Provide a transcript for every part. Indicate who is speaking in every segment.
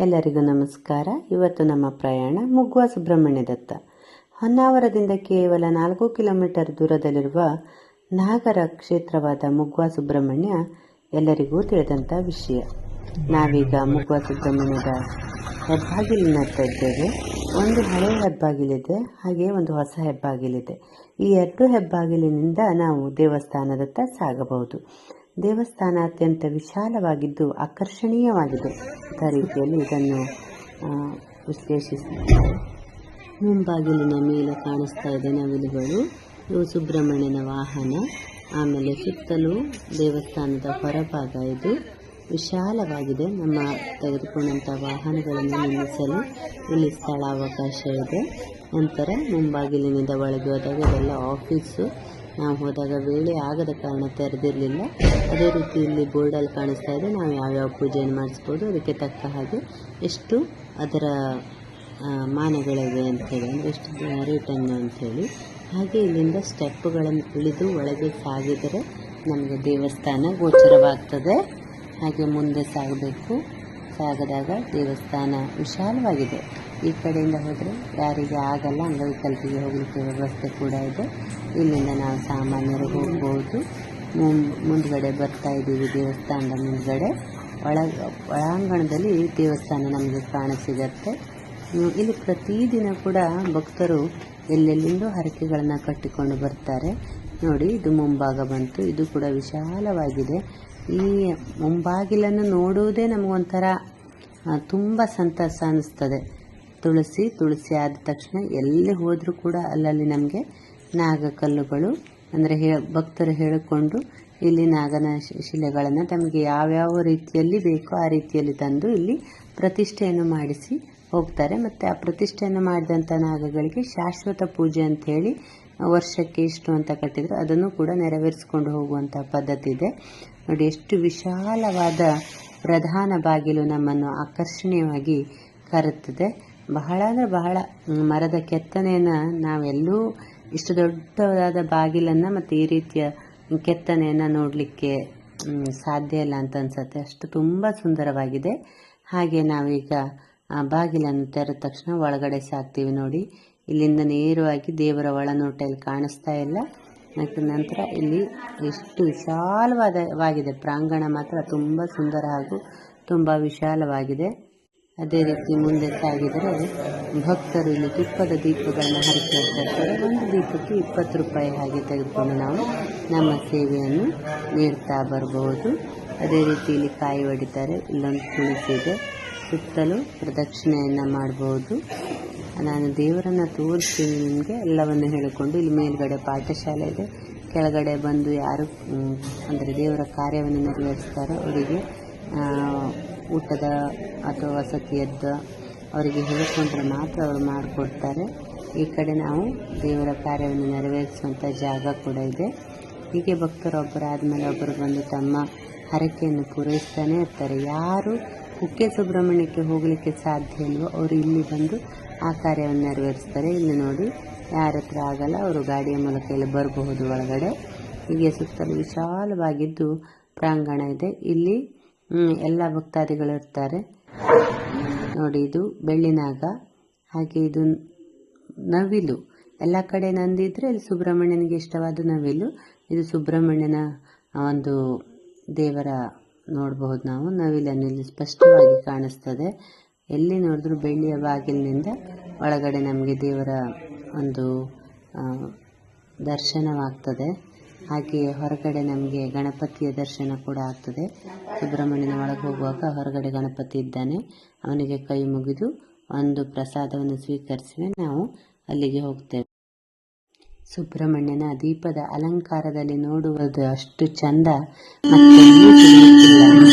Speaker 1: ಎಲ್ಲರಿಗೂ ನಮಸ್ಕಾರ. ಇವತ್ತು ನಮ್ಮ ಪ್ರಯಾಣ ಮುಗ್ವಾ ಸುಬ್ರಹ್ಮಣ್ಯದತ್ತ. ಹೊನ್ನಾವರದಿಂದ ಕೇವಲ 4 ಕಿಲೋಮೀಟರ್ ದೂರದಲ್ಲಿರುವ ನಾಗರ ಕ್ಷೇತ್ರವಾದ ಮುಗ್ವಾ ಸುಬ್ರಹ್ಮಣ್ಯ ಎಲ್ಲರಿಗೂ ತಿಳಿದಂಥ ವಿಷಯ. ನಾವೀಗ ಮುಗ್ವಾ ಸುಬ್ರಹ್ಮಣ್ಯದ ಹೆಬ್ಬಾಗಿಲಿನತ್ತ ಇದ್ದೇವೆ. ಒಂದು ಹಳೆಯ ಹೆಬ್ಬಾಗಿಲಿದೆ, ಹಾಗೆ ಒಂದು ಹೊಸ ಹೆಬ್ಬಾಗಿಲಿದೆ. ಈ 2 ಹೆಬ್ಬಾಗಿಲಿನಿಂದ ನಾವು ದೇವಸ್ಥಾನದತ್ತ ಸಾಗಬಹುದು. ದೇವಸ್ಥಾನ ಅತ್ಯಂತ ವಿಶಾಲವಾಗಿದ್ದು ಆಕರ್ಷಣೀಯವಾಗಿದೆ. ಆ ರೀತಿಯಲ್ಲಿ ಇದನ್ನು ವಿಶ್ಲೇಷಿಸುತ್ತಾರೆ. ಮುಂಬಾಗಿಲಿನ ಮೇಲೆ ಕಾಣಿಸ್ತಾ ಇದೆ ನವಿಲುಗಳು. ಇವು ಸುಬ್ರಹ್ಮಣ್ಯನ ವಾಹನ. ಆಮೇಲೆ ಸುತ್ತಲೂ ದೇವಸ್ಥಾನದ ಹೊರಭಾಗ ಇದು ವಿಶಾಲವಾಗಿದೆ. ನಮ್ಮ ತೆಗೆದುಕೊಂಡಂಥ ವಾಹನಗಳನ್ನು ನಿಲ್ಲಿಸಲು ಇಲ್ಲಿ ಸ್ಥಳಾವಕಾಶ ಇದೆ. ನಂತರ ಮುಂಬಾಗಿಲಿನಿಂದ ಒಳಗೆ ಹೋದಾಗ ಇದೆಲ್ಲ ಆಫೀಸು. ನಾವು ಹೋದಾಗ ವೇಳೆ ಆಗದ ಕಾರಣ ತೆರೆದಿರಲಿಲ್ಲ. ಅದೇ ರೀತಿ ಇಲ್ಲಿ ಬೋರ್ಡಲ್ಲಿ ಕಾಣಿಸ್ತಾ ಇದೆ ನಾವು ಯಾವ್ಯಾವ ಪೂಜೆಯನ್ನು ಮಾಡಿಸ್ಬೋದು, ಅದಕ್ಕೆ ತಕ್ಕ ಹಾಗೆ ಎಷ್ಟು ಅದರ ಮಾನಗಳಿವೆ ಅಂಥೇಳಿ, ಅಂದರೆ ಎಷ್ಟು ರೇಟನ್ನು ಅಂಥೇಳಿ. ಹಾಗೆ ಇಲ್ಲಿಂದ ಸ್ಟೆಪ್ಪುಗಳನ್ನು ಇಳಿದು ಒಳಗೆ ಸಾಗಿದರೆ ನಮಗೆ ದೇವಸ್ಥಾನ ಗೋಚರವಾಗ್ತದೆ. ಹಾಗೆ ಮುಂದೆ ಸಾಗದಾಗ ದೇವಸ್ಥಾನ ವಿಶಾಲವಾಗಿದೆ. ಈ ಕಡೆಯಿಂದ ಹೋದರೆ ಯಾರಿಗೆ ಆಗಲ್ಲ, ಅಂಗವಿಕಲ್ಪಿಗೆ ಹೋಗಲಿಕ್ಕೆ ವ್ಯವಸ್ಥೆ ಕೂಡ ಇದೆ. ಇಲ್ಲಿಂದ ನಾವು ಸಾಮಾನ್ಯರು ಹೋಗ್ಬೋದು. ಮುಂದ್ಗಡೆ ಬರ್ತಾ ಇದ್ದೀವಿ. ದೇವಸ್ಥಾನದ ಮುಂದ್ಗಡೆ ಒಳಾಂಗಣದಲ್ಲಿ ದೇವಸ್ಥಾನ ನಮಗೆ ಕಾಣಸಿಗತ್ತೆ. ಇಲ್ಲಿ ಪ್ರತಿದಿನ ಕೂಡ ಭಕ್ತರು ಎಲ್ಲೆಲ್ಲಿಂದೋ ಹರಕೆಗಳನ್ನು ಕಟ್ಟಿಕೊಂಡು ಬರ್ತಾರೆ. ನೋಡಿ, ಇದು ಮುಂಭಾಗ ಬಂತು. ಇದು ಕೂಡ ವಿಶಾಲವಾಗಿದೆ. ಈ ಮುಂಬಾಗಿಲನ್ನು ನೋಡುವುದೇ ನಮಗೊಂಥರ ತುಂಬ ಸಂತಸ ಅನ್ನಿಸ್ತದೆ. ತುಳಸಿ ಆದ ತಕ್ಷಣ ಎಲ್ಲಿ ಹೋದರೂ ಕೂಡ ಅಲ್ಲಲ್ಲಿ ನಮಗೆ ನಾಗಕಲ್ಲುಗಳು, ಅಂದರೆ ಭಕ್ತರು ಹೇಳಿಕೊಂಡು ಇಲ್ಲಿ ನಾಗನ ಶಿಲೆಗಳನ್ನು ತಮಗೆ ಯಾವ್ಯಾವ ರೀತಿಯಲ್ಲಿ ಬೇಕೋ ಆ ರೀತಿಯಲ್ಲಿ ತಂದು ಇಲ್ಲಿ ಪ್ರತಿಷ್ಠೆಯನ್ನು ಮಾಡಿಸಿ ಹೋಗ್ತಾರೆ. ಮತ್ತು ಆ ಪ್ರತಿಷ್ಠೆಯನ್ನು ಮಾಡಿದಂಥ ನಾಗಗಳಿಗೆ ಶಾಶ್ವತ ಪೂಜೆ ಅಂಥೇಳಿ ವರ್ಷಕ್ಕೆ ಇಷ್ಟು ಅಂತ ಕಟ್ಟಿದ್ರು, ಅದನ್ನು ಕೂಡ ನೆರವೇರಿಸಿಕೊಂಡು ಹೋಗುವಂಥ ಪದ್ಧತಿ ಇದೆ. ನೋಡಿ, ಎಷ್ಟು ವಿಶಾಲವಾದ ಪ್ರಧಾನ ಬಾಗಿಲು ನಮ್ಮನ್ನು ಆಕರ್ಷಣೀಯವಾಗಿ ಕರೆಯುತ್ತದೆ. ಬಹಳ ಅಂದರೆ ಬಹಳ ಮರದ ಕೆತ್ತನೆಯನ್ನು ನಾವೆಲ್ಲೂ ಇಷ್ಟು ದೊಡ್ಡದಾದ ಬಾಗಿಲನ್ನು ಮತ್ತು ಈ ರೀತಿಯ ಕೆತ್ತನೆಯನ್ನು ನೋಡಲಿಕ್ಕೆ ಸಾಧ್ಯ ಇಲ್ಲ ಅಂತ ಅನ್ಸುತ್ತೆ. ಅಷ್ಟು ತುಂಬ ಸುಂದರವಾಗಿದೆ. ಹಾಗೆ ನಾವೀಗ ಬಾಗಿಲನ್ನು ತೆರೆದ ತಕ್ಷಣ ಒಳಗಡೆ ಸಾಗ್ತೀವಿ. ನೋಡಿ, ಇಲ್ಲಿಂದ ನೇರವಾಗಿ ದೇವರ ಒಳನೋಟ ಇಲ್ಲಿ ಕಾಣಿಸ್ತಾ ಇಲ್ಲ. ಮತ್ತು ನಂತರ ಇಲ್ಲಿ ಎಷ್ಟು ವಿಶಾಲವಾಗಿದೆ. ಪ್ರಾಂಗಣ ಮಾತ್ರ ತುಂಬ ಸುಂದರ ಹಾಗೂ ತುಂಬ ವಿಶಾಲವಾಗಿದೆ. ಅದೇ ರೀತಿ ಮುಂದೆ ಸಾಗಿದರೆ ಭಕ್ತರು ಇಲ್ಲಿ ತುಪ್ಪದ ದೀಪಗಳನ್ನು ಹರಿಸ್ತಾ ಇರ್ತಾರೆ. ಒಂದು ದೀಪಕ್ಕೆ 20 ರೂಪಾಯಿ ಹಾಗೆ ತೆಗೆದುಕೊಂಡು ನಾವು ನಮ್ಮ ಸೇವೆಯನ್ನು ನೀಡ್ತಾ ಬರಬಹುದು. ಅದೇ ರೀತಿ ಇಲ್ಲಿ ಕಾಯಿ ಹೊಡಿತಾರೆ. ಇಲ್ಲೊಂದು ತುಳಸಿ ಇದೆ. ಸುತ್ತಲೂ ಪ್ರದಕ್ಷಿಣೆಯನ್ನು ಮಾಡಬಹುದು. ನಾನು ದೇವರನ್ನು ತೋರಿಸ್ತೀನಿ ನಿಮಗೆ, ಎಲ್ಲವನ್ನು ಹೇಳಿಕೊಂಡು. ಇಲ್ಲಿ ಮೇಲ್ಗಡೆ ಪಾಠಶಾಲೆ ಇದೆ. ಕೆಳಗಡೆ ಬಂದು ಯಾರು ಅಂದರೆ ದೇವರ ಕಾರ್ಯವನ್ನು ನೆರವೇರಿಸ್ತಾರೋ ಅವರಿಗೆ ಊಟದ ಅಥವಾ ವಸತಿಯದ್ದು ಅವರಿಗೆ ಹೇಳಿಕೊಂಡ್ರೆ ಮಾತ್ರ ಅವರು ಮಾಡಿಕೊಡ್ತಾರೆ. ಈ ಕಡೆ ನಾವು ದೇವರ ಕಾರ್ಯವನ್ನು ನೆರವೇರಿಸುವಂಥ ಜಾಗ ಕೂಡ ಇದೆ. ಹೀಗೆ ಭಕ್ತರು ಒಬ್ಬರಾದಮೇಲೆ ಒಬ್ಬರು ಬಂದು ತಮ್ಮ ಹರಕೆಯನ್ನು ಪೂರೈಸ್ತಾನೆ ಇರ್ತಾರೆ. ಯಾರು ಕುಕ್ಕೆ ಸುಬ್ರಹ್ಮಣ್ಯಕ್ಕೆ ಹೋಗಲಿಕ್ಕೆ ಸಾಧ್ಯ ಇಲ್ವೋ ಅವರು ಇಲ್ಲಿ ಬಂದು ಆ ಕಾರ್ಯವನ್ನು ನೆರವೇರಿಸ್ತಾರೆ. ಇಲ್ಲಿ ನೋಡಿ, ಯಾರ ಹತ್ರ ಆಗಲ್ಲ ಅವರು ಗಾಡಿಯ ಮೂಲಕ ಇಲ್ಲಿ ಬರಬಹುದು ಒಳಗಡೆ. ಹೀಗೆ ಸುತ್ತಲೂ ವಿಶಾಲವಾಗಿದ್ದು ಪ್ರಾಂಗಣ ಇದೆ. ಇಲ್ಲಿ ಎಲ್ಲ ಭಕ್ತಾದಿಗಳು ಇರ್ತಾರೆ. ನೋಡಿ, ಇದು ಬೆಳ್ಳಿನಾಗ, ಹಾಗೆ ಇದು ನವಿಲು. ಎಲ್ಲ ಕಡೆ ನಂದಿದ್ರೆ ಇಲ್ಲಿ ಸುಬ್ರಹ್ಮಣ್ಯನಿಗೆ ಇಷ್ಟವಾದ ನವಿಲು. ಇದು ಸುಬ್ರಹ್ಮಣ್ಯನ ಒಂದು ದೇವರ ನೋಡಬಹುದು ನಾವು. ನವಿಲನ್ನು ಇಲ್ಲಿ ಸ್ಪಷ್ಟವಾಗಿ ಕಾಣಿಸ್ತದೆ. ಎಲ್ಲಿ ನೋಡಿದ್ರು ಬೆಳ್ಳಿಯ ಬಾಗಿಲಿನಿಂದ ಒಳಗಡೆ ನಮಗೆ ದೇವರ ಒಂದು ದರ್ಶನವಾಗ್ತದೆ. ಹಾಗೆಯೇ ಹೊರಗಡೆ ನಮಗೆ ಗಣಪತಿಯ ದರ್ಶನ ಕೂಡ ಆಗ್ತದೆ. ಸುಬ್ರಹ್ಮಣ್ಯನ ಒಳಗೆ ಹೋಗುವಾಗ ಹೊರಗಡೆ ಗಣಪತಿ ಇದ್ದಾನೆ. ಅವನಿಗೆ ಕೈ ಮುಗಿದು ಒಂದು ಪ್ರಸಾದವನ್ನು ಸ್ವೀಕರಿಸಿ ನಾವು ಅಲ್ಲಿಗೆ ಹೋಗ್ತೇವೆ. ಸುಬ್ರಹ್ಮಣ್ಯನ ದೀಪದ ಅಲಂಕಾರದಲ್ಲಿ ನೋಡುವುದು ಅಷ್ಟು ಚಂದ ಮತ್ತೆಲ್ಲೂ ಸಿಗಲಿಕ್ಕಿಲ್ಲ.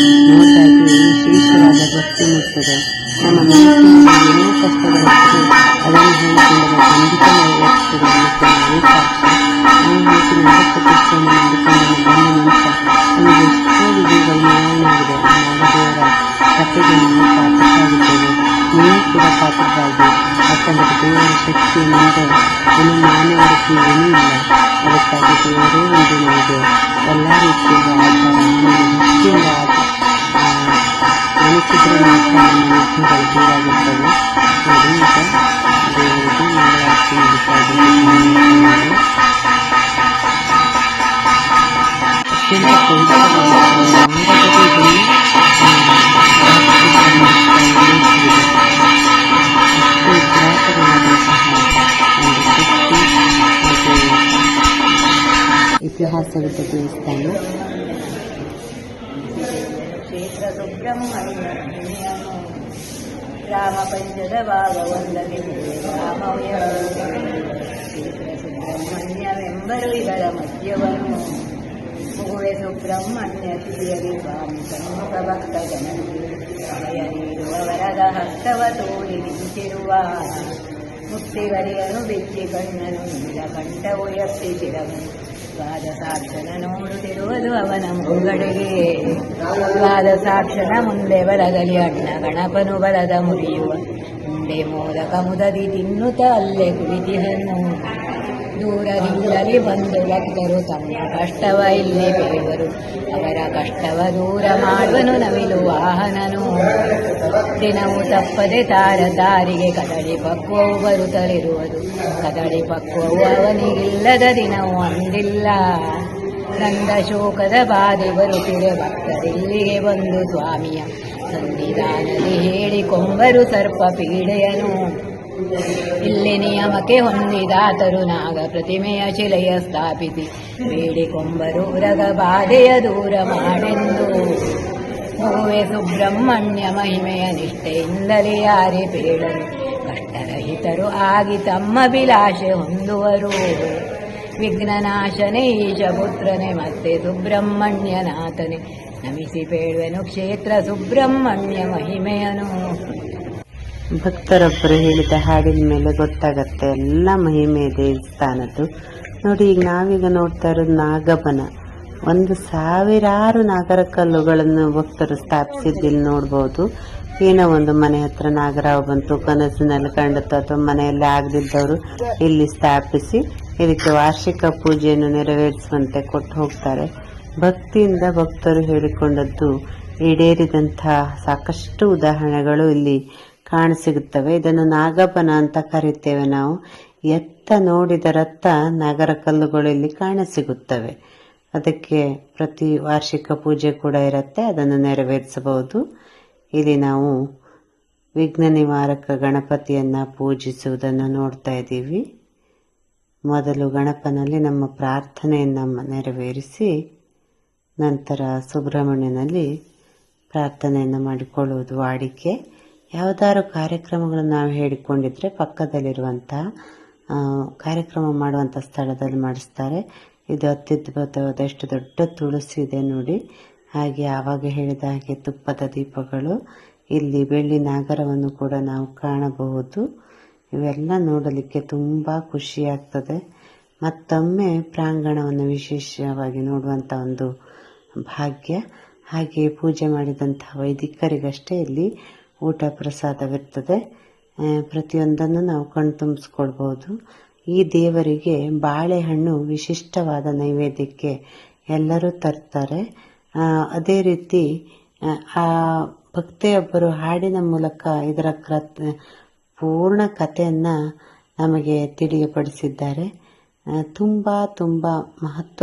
Speaker 1: ನೋಡಿದಾಗೆ ವಿಶೇಷವಾದ ಭಕ್ತಿ ಮುಟ್ಟುತ್ತದೆ. ನಮ್ಮ ಮನಸ್ಸಿನಲ್ಲಿ ಏನೋ ಕಷ್ಟಗಳಿರ್ತದೆ, ಅದನ್ನು ಹೇಳಿಕೊಂಡರೆ ಖಂಡಿತ ನೆರವೇರಿಸುತ್ತದೆ ಅನ್ನೋಕ್ಕೆ ನಾವೇ ಸಾಕ್ಷಿ. ನಾವು ಹೋಗಿ ನಾಗಪ್ರತಿಷ್ಠೆಯನ್ನು ಮಾಡಿಕೊಂಡು ಬಂದ ನಂತರ ನಮಗೆ ಎಷ್ಟೋ ವಿಧಿಗಳು ನಿವಾರಣೆಯಾಗಿದೆ. ಆ ನಾಗದೇವರ ಕಥೆಗೆ ನಾವು ಪಾತ್ರರಾಗಿದ್ದೇವೆ. ನೀವು ಕೂಡ ಪಾತ್ರರಾಗಿ. ಯಾಕಂದರೆ ದೇವರ ಶಕ್ತಿ ಮುಂದೆ ಇನ್ನು ಮಾನವರಿಗೆ ಏನೂ ಇಲ್ಲ. ಅದಕ್ಕಾಗಿ ದೇವರೇ ಒಂದು ನಮಗೆ ಎಲ್ಲ ರೀತಿಯಲ್ಲಿ ಆಧಾರ, ಭಕ್ತಿಯಿಂದ ನೆನೆಸಿದ್ರೆ ಮಾತ್ರ ನಮ್ಮ ವಿಘ್ನಗಳು ದೂರಾಗುತ್ತವೆ. ನೋಡಿ ಈಗ ದೇವರಿಗೆ ಮಂಗಳಾರತಿ ನಡೀತಾ ಇದೆ. ಅತ್ಯಂತ ಇತಿಹಾಸವಿದ್ದ ದೇವಸ್ಥಾನ.
Speaker 2: ಕ್ಷೇತ್ರ ಸುಬ್ರಹ್ಮಣ್ಯ ರಾಮ ಪಂಚದ ಭಾಗವೊಂದಗೆ ರಾಮವ್ಯ ಕ್ಷೇತ್ರ ಸುಬ್ರಹ್ಮಣ್ಯವೆಂಬರು ಇದರ ಮಧ್ಯವನು ಮುಗುವೆ ಸುಬ್ರಹ್ಮಣ್ಯ ತಿರಿಯಲಿ ಸ್ವಾಮಿ ಸನ್ಮುಖ ಭಕ್ತ ಜನರಿಗೆ ಸಮಯ ನೀಡುವ ವರದ ಹಸ್ತವ ತೋಡಿ ನಿಂತಿರುವ ಮುಕ್ತಿಗರಿಯನು ಬಿಚ್ಚಿ ಕಣ್ಣನು ನೀಲಕಂಠವು ಎಪ್ಪಿಸಿರವನು ಪಾದಸಾಕ್ಷನ ನೋಡುತ್ತಿರುವುದು ಅವನ ಮುಂಗಡೆಗೆ. ಪಾದಸಾಕ್ಷನ ಮುಂದೆ ಬಲಗಲಿ ಅಣ್ಣ ಗಣಪನು ಬಲದ ಮುರಿಯುವ ಮುಂದೆ ಮೋದಕ ಮುದದಿ ತಿನ್ನುತ್ತ ಅಲ್ಲೇ ಕುಳಿತಿಹನು. ದೂರದಿಂದಲೇ ಬಂದು ಭಕ್ತರು ತಮ್ಮ ಕಷ್ಟವ ಇಲ್ಲಿ ಬೇವರು ಅವರ ಕಷ್ಟವ ದೂರ ಮಾಡುವನು ನವಿಲು ವಾಹನನು. ದಿನವೂ ತಪ್ಪದೆ ತಾರಿಗೆ ಕದಳಿ ಪಕ್ವವು ಬರುತ್ತಲಿರುವುದು ಕದಳಿ ಪಕ್ವವು ಅವನಿಗಿಲ್ಲದ ದಿನವೂ ಅಂದಿಲ್ಲ. ನಂದ ಶೋಕದ ಬಾಧೆ ಬರುತ್ತಿದೆ ಭಕ್ತರಿಲ್ಲಿಗೆ ಬಂದು ಸ್ವಾಮಿಯ ಸನ್ನಿಧಾನದಿ ಹೇಳಿಕೊಂಬರು ಸರ್ಪ ಪೀಡೆಯನು. ಇಲ್ಲಿ ನಿಯಮಕ್ಕೆ ಹೊಂದಿದಾತರು ನಾಗ ಪ್ರತಿಮೆಯ ಶಿಲೆಯ ಸ್ಥಾಪಿಸಿ ಬೇಡಿಕೊಂಬರು ಉರಗ ಬಾಧೆಯ ದೂರ ಮಾಡೆಂದು. ಮುಗುವೆ ಸುಬ್ರಹ್ಮಣ್ಯ ಮಹಿಮೆಯ ನಿಷ್ಠೆಯಿಂದಲೇ ಯಾರೇ ಬೇಡರು ಕಷ್ಟರಹಿತರು ಆಗಿ ತಮ್ಮ ಅಭಿಲಾಷೆ ಹೊಂದುವರು. ವಿಘ್ನನಾಶನೇ ಈಶ ಪುತ್ರನೇ ಮತ್ತೆ ಸುಬ್ರಹ್ಮಣ್ಯನಾಥನೇ ನಮಿಸಿ ಬೇಡುವೆನು ಕ್ಷೇತ್ರ ಸುಬ್ರಹ್ಮಣ್ಯ ಮಹಿಮೆಯನು.
Speaker 1: ಭಕ್ತರೊಬ್ಬರು ಹೇಳಿದ ಹಾಡಿನ ಮೇಲೆ ಗೊತ್ತಾಗತ್ತೆ ಎಲ್ಲ ಮಹಿಮೆ ದೇವಸ್ಥಾನದ್ದು. ನೋಡಿ, ಈಗ ನಾವೀಗ ನೋಡ್ತಾ ಇರೋದು ನಾಗಬನ. 1,000 ನಾಗರ ಕಲ್ಲುಗಳನ್ನು ಭಕ್ತರು ಸ್ಥಾಪಿಸಿದ್ದಿಲ್ಲಿ ನೋಡ್ಬೋದು. ಏನೋ ಒಂದು ಮನೆ ಹತ್ರ ನಾಗರಾವ್ ಬಂತು, ಕನಸಿನಲ್ಲಿ ಕಂಡಿತು ಅಥವಾ ಮನೆಯಲ್ಲಿ ಆಗದಿದ್ದವರು ಇಲ್ಲಿ ಸ್ಥಾಪಿಸಿ ಇದಕ್ಕೆ ವಾರ್ಷಿಕ ಪೂಜೆಯನ್ನು ನೆರವೇರಿಸುವಂತೆ ಕೊಟ್ಟು ಹೋಗ್ತಾರೆ. ಭಕ್ತಿಯಿಂದ ಭಕ್ತರು ಹೇಳಿಕೊಂಡದ್ದು ಈಡೇರಿದಂತಹ ಸಾಕಷ್ಟು ಉದಾಹರಣೆಗಳು ಇಲ್ಲಿ ಕಾಣಸಿಗುತ್ತವೆ. ಇದನ್ನು ನಾಗಬನ ಅಂತ ಕರಿತೇವೆ ನಾವು. ಎತ್ತ ನೋಡಿದರತ್ತ ನಾಗರ ಕಲ್ಲುಗಳು ಇಲ್ಲಿ ಕಾಣಸಿಗುತ್ತವೆ. ಅದಕ್ಕೆ ಪ್ರತಿ ವಾರ್ಷಿಕ ಪೂಜೆ ಕೂಡ ಇರುತ್ತೆ, ಅದನ್ನು ನೆರವೇರಿಸಬಹುದು. ಇಲ್ಲಿ ನಾವು ವಿಘ್ನ ನಿವಾರಕ ಗಣಪತಿಯನ್ನ ಪೂಜಿಸುವುದನ್ನು ನೋಡ್ತಾ ಇದ್ದೀವಿ. ಮೊದಲು ಗಣಪನಲ್ಲಿ ನಮ್ಮ ಪ್ರಾರ್ಥನೆಯನ್ನು ನೆರವೇರಿಸಿ ನಂತರ ಸುಬ್ರಹ್ಮಣ್ಯನಲ್ಲಿ ಪ್ರಾರ್ಥನೆಯನ್ನು ಮಾಡಿಕೊಳ್ಳುವುದು ವಾಡಿಕೆ. ಯಾವುದಾದ್ರು ಕಾರ್ಯಕ್ರಮಗಳನ್ನು ನಾವು ಹೇಳಿಕೊಂಡಿದ್ರೆ ಪಕ್ಕದಲ್ಲಿರುವಂತಹ ಕಾರ್ಯಕ್ರಮ ಮಾಡುವಂಥ ಸ್ಥಳದಲ್ಲಿ ಮಾಡಿಸ್ತಾರೆ. ಇದು ಅತ್ಯದ್ಭುತವಾದ ಎಷ್ಟು ದೊಡ್ಡ ತುಳಸಿ ಇದೆ ನೋಡಿ. ಹಾಗೆ ಆವಾಗ ಹೇಳಿದ ಹಾಗೆ ತುಪ್ಪದ ದೀಪಗಳು, ಇಲ್ಲಿ ಬೆಳ್ಳಿ ನಾಗರವನ್ನು ಕೂಡ ನಾವು ಕಾಣಬಹುದು. ಇವೆಲ್ಲ ನೋಡಲಿಕ್ಕೆ ತುಂಬ ಖುಷಿಯಾಗ್ತದೆ. ಮತ್ತೊಮ್ಮೆ ಪ್ರಾಂಗಣವನ್ನು ವಿಶೇಷವಾಗಿ ನೋಡುವಂಥ ಒಂದು ಭಾಗ್ಯ. ಹಾಗೆ ಪೂಜೆ ಮಾಡಿದಂತಹ ವೈದಿಕರಿಗಷ್ಟೇ ಇಲ್ಲಿ ಊಟ ಪ್ರಸಾದವಿರ್ತದೆ. ಪ್ರತಿಯೊಂದನ್ನು ನಾವು ಕಣ್ತುಂಬಿಸ್ಕೊಳ್ಬಹುದು. ಈ ದೇವರಿಗೆ ಬಾಳೆಹಣ್ಣು ವಿಶಿಷ್ಟವಾದ ನೈವೇದ್ಯಕ್ಕೆ ಎಲ್ಲರೂ ತರ್ತಾರೆ. ಅದೇ ರೀತಿ ಆ ಭಕ್ತೆಯೊಬ್ಬರು ಹಾಡಿನ ಮೂಲಕ ಇದರ ಪೂರ್ಣ ಕಥೆಯನ್ನು ನಮಗೆ ತಿಳಿಯಪಡಿಸಿದ್ದಾರೆ. ತುಂಬ ತುಂಬ ಮಹತ್ವ